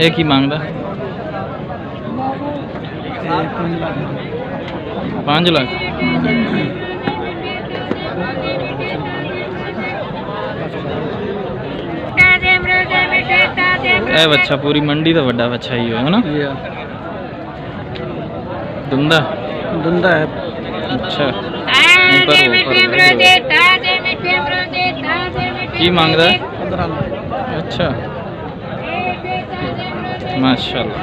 ਇਹ ਕੀ ਮੰਗਦਾ? 5 ਲੱਖ। ਇਹ ਬੱਚਾ ਪੂਰੀ ਮੰਡੀ ਦਾ ਵੱਡਾ ਬੱਚਾ ਹੀ ਹੈ ਨਾ? ਦੁੰਦਾ दुंदा है। अच्छा की मांगदा है? 15 लाख। अच्छा माशाल्लाह।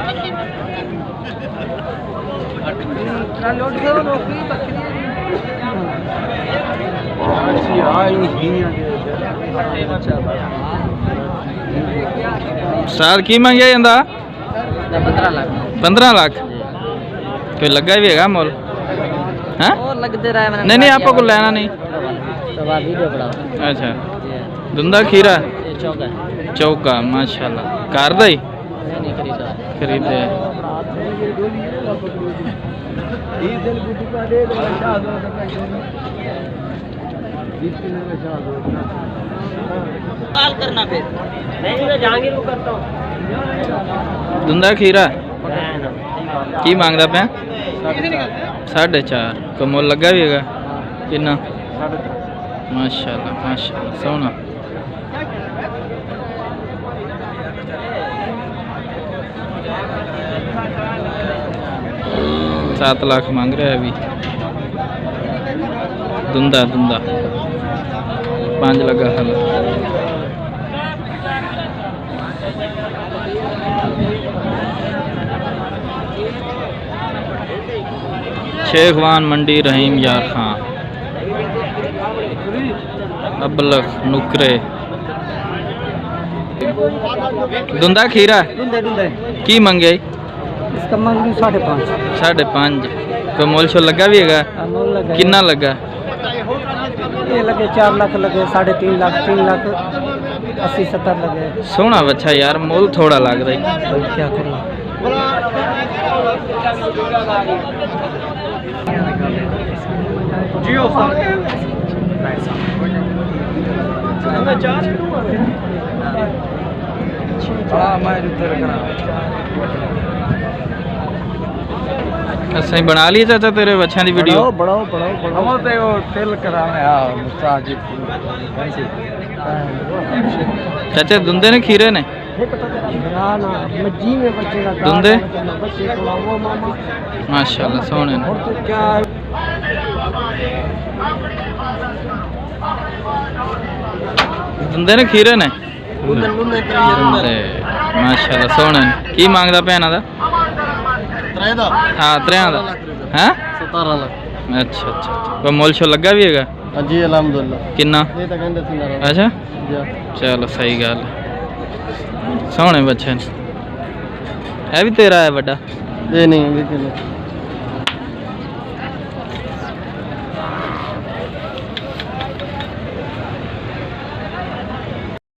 साल की मांगिया जांदा? 15 लाख। 15 लाख कोई लगा भी है मोल? हाँ लगते रहे नहीं नहीं आपको को लेना नहीं। अच्छा धुंधा खीरा चौका माशाल्लाह कार दा ही खरीदे। धुंधा खीरा की मांगदा पे? 4.5 को मोल लगा भी है कितना? माशाल्लाह माशाल्लाह सोना। सात लाख मांग रहा है अभी। धुंधा धुंधा 5 लगा हल। शेखवान मंडी रहीम यार खान अबलख नुकरे। धुंधा खीरा की मंगे? इसका मंगलू 5.5। 5.5 कोई मोल शोल लगा भी है? कितना लगा? ये लगे 4 लाख लगे, 3.5 लाख, 3 लाख 80-70 लगे। सोना बच्चा यार मोल थोड़ा लग रहा है। क्या करूँ? जियो बना ली चाचा तेरे बच्चों की वीडियो? बढ़ाओ तेल चाचा धुंधे ने खीरे ने? धुंधे माशाल्लाह सोने ने। धुंधे ने खीरे ने? माशाल्लाह सोने ने। की मांगदा भैन दा? हाँ 3 दा। हैं 17 लाख। अच्छा अच्छा कोई मोल शो लगा भी है? जी अलहमदुलिल्लाह। कितना? अच्छा चलो सही गल। सोने बच्चे है भी तेरा है बड़ा? नहीं